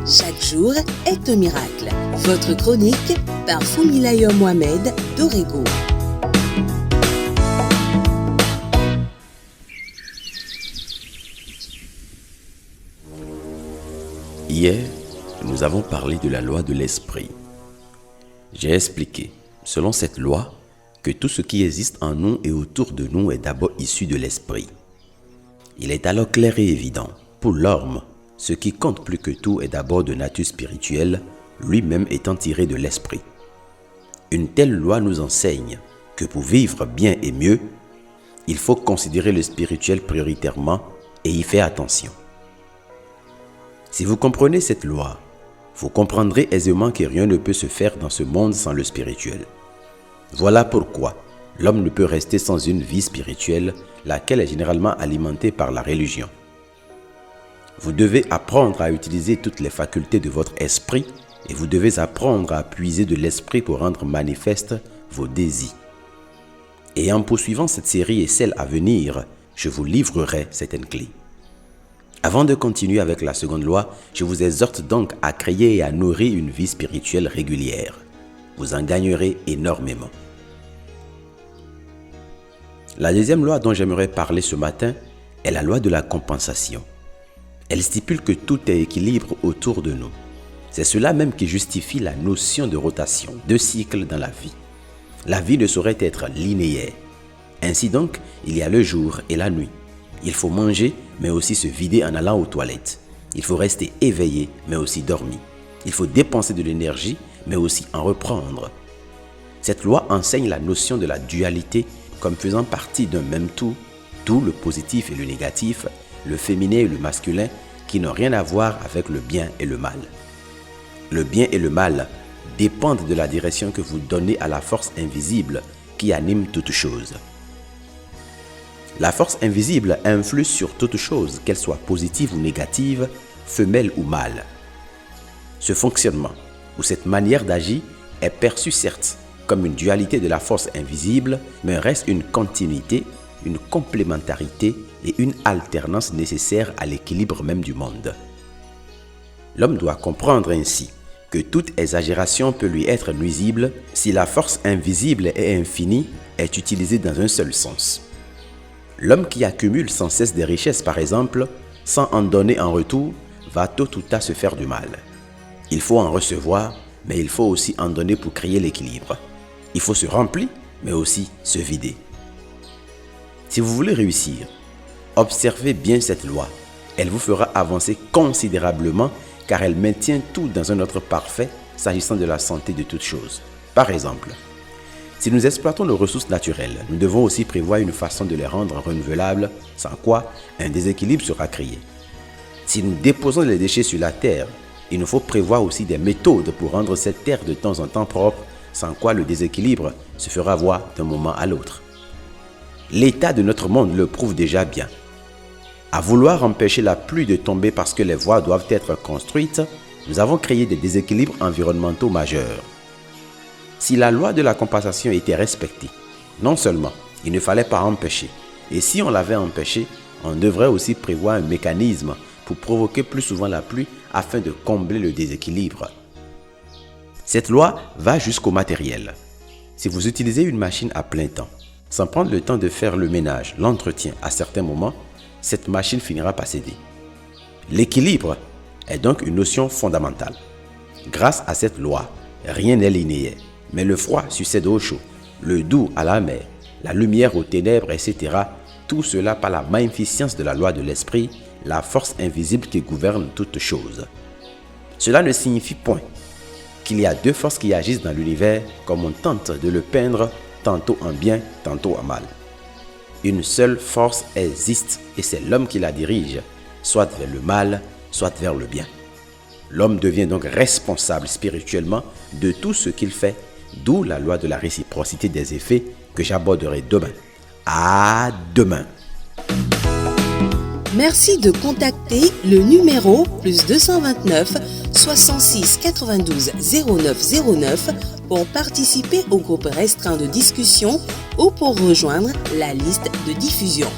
Chaque jour est un miracle. Votre chronique par Funmilayo Mohamed d'Orego. Hier, nous avons parlé de la loi de l'esprit. J'ai expliqué, selon cette loi, que tout ce qui existe en nous et autour de nous est d'abord issu de l'esprit. Il est alors clair et évident, pour l'homme, ce qui compte plus que tout est d'abord de nature spirituelle, lui-même étant tiré de l'esprit. Une telle loi nous enseigne que pour vivre bien et mieux, il faut considérer le spirituel prioritairement et y faire attention. Si vous comprenez cette loi, vous comprendrez aisément que rien ne peut se faire dans ce monde sans le spirituel. Voilà pourquoi l'homme ne peut rester sans une vie spirituelle, laquelle est généralement alimentée par la religion. Vous devez apprendre à utiliser toutes les facultés de votre esprit et vous devez apprendre à puiser de l'esprit pour rendre manifestes vos désirs. Et en poursuivant cette série et celle à venir, je vous livrerai certaines clés. Avant de continuer avec la seconde loi, je vous exhorte donc à créer et à nourrir une vie spirituelle régulière. Vous en gagnerez énormément. La deuxième loi dont j'aimerais parler ce matin est la loi de la compensation. Elle stipule que tout est équilibre autour de nous. C'est cela même qui justifie la notion de rotation, de cycle dans la vie. La vie ne saurait être linéaire. Ainsi donc, il y a le jour et la nuit. Il faut manger, mais aussi se vider en allant aux toilettes. Il faut rester éveillé, mais aussi dormir. Il faut dépenser de l'énergie, mais aussi en reprendre. Cette loi enseigne la notion de la dualité comme faisant partie d'un même tout, d'où le positif et le négatif, le féminin et le masculin, qui n'ont rien à voir avec le bien et le mal. Le bien et le mal dépendent de la direction que vous donnez à la force invisible qui anime toute chose. La force invisible influe sur toute chose, qu'elle soit positive ou négative, femelle ou mâle. Ce fonctionnement, ou cette manière d'agir, est perçu certes comme une dualité de la force invisible, mais reste une continuité, une complémentarité et une alternance nécessaire à l'équilibre même du monde. L'homme doit comprendre ainsi que toute exagération peut lui être nuisible si la force invisible et infinie est utilisée dans un seul sens. L'homme qui accumule sans cesse des richesses, par exemple, sans en donner en retour, va tôt ou tard se faire du mal. Il faut en recevoir, mais il faut aussi en donner pour créer l'équilibre. Il faut se remplir, mais aussi se vider. Si vous voulez réussir, observez bien cette loi. Elle vous fera avancer considérablement car elle maintient tout dans un ordre parfait s'agissant de la santé de toutes choses. Par exemple, si nous exploitons nos ressources naturelles, nous devons aussi prévoir une façon de les rendre renouvelables, sans quoi un déséquilibre sera créé. Si nous déposons les déchets sur la terre, il nous faut prévoir aussi des méthodes pour rendre cette terre de temps en temps propre, sans quoi le déséquilibre se fera voir d'un moment à l'autre. L'état de notre monde le prouve déjà bien. À vouloir empêcher la pluie de tomber parce que les voies doivent être construites, nous avons créé des déséquilibres environnementaux majeurs. Si la loi de la compensation était respectée, non seulement il ne fallait pas empêcher, et si on l'avait empêché, on devrait aussi prévoir un mécanisme pour provoquer plus souvent la pluie afin de combler le déséquilibre. Cette loi va jusqu'au matériel. Si vous utilisez une machine à plein temps, sans prendre le temps de faire le ménage, l'entretien à certains moments, cette machine finira par céder. L'équilibre est donc une notion fondamentale. Grâce à cette loi, rien n'est linéaire. Mais le froid succède au chaud, le doux à la mer, la lumière aux ténèbres, etc. Tout cela par la magnificence de la loi de l'esprit, la force invisible qui gouverne toutes choses. Cela ne signifie point qu'il y a deux forces qui agissent dans l'univers comme on tente de le peindre, tantôt en bien, tantôt en mal. Une seule force existe et c'est l'homme qui la dirige, soit vers le mal, soit vers le bien. L'homme devient donc responsable spirituellement de tout ce qu'il fait, d'où la loi de la réciprocité des effets que j'aborderai demain. À demain. Merci de contacter le numéro +229 66 92 09 09 pour participer au groupe restreint de discussion ou pour rejoindre la liste de diffusion.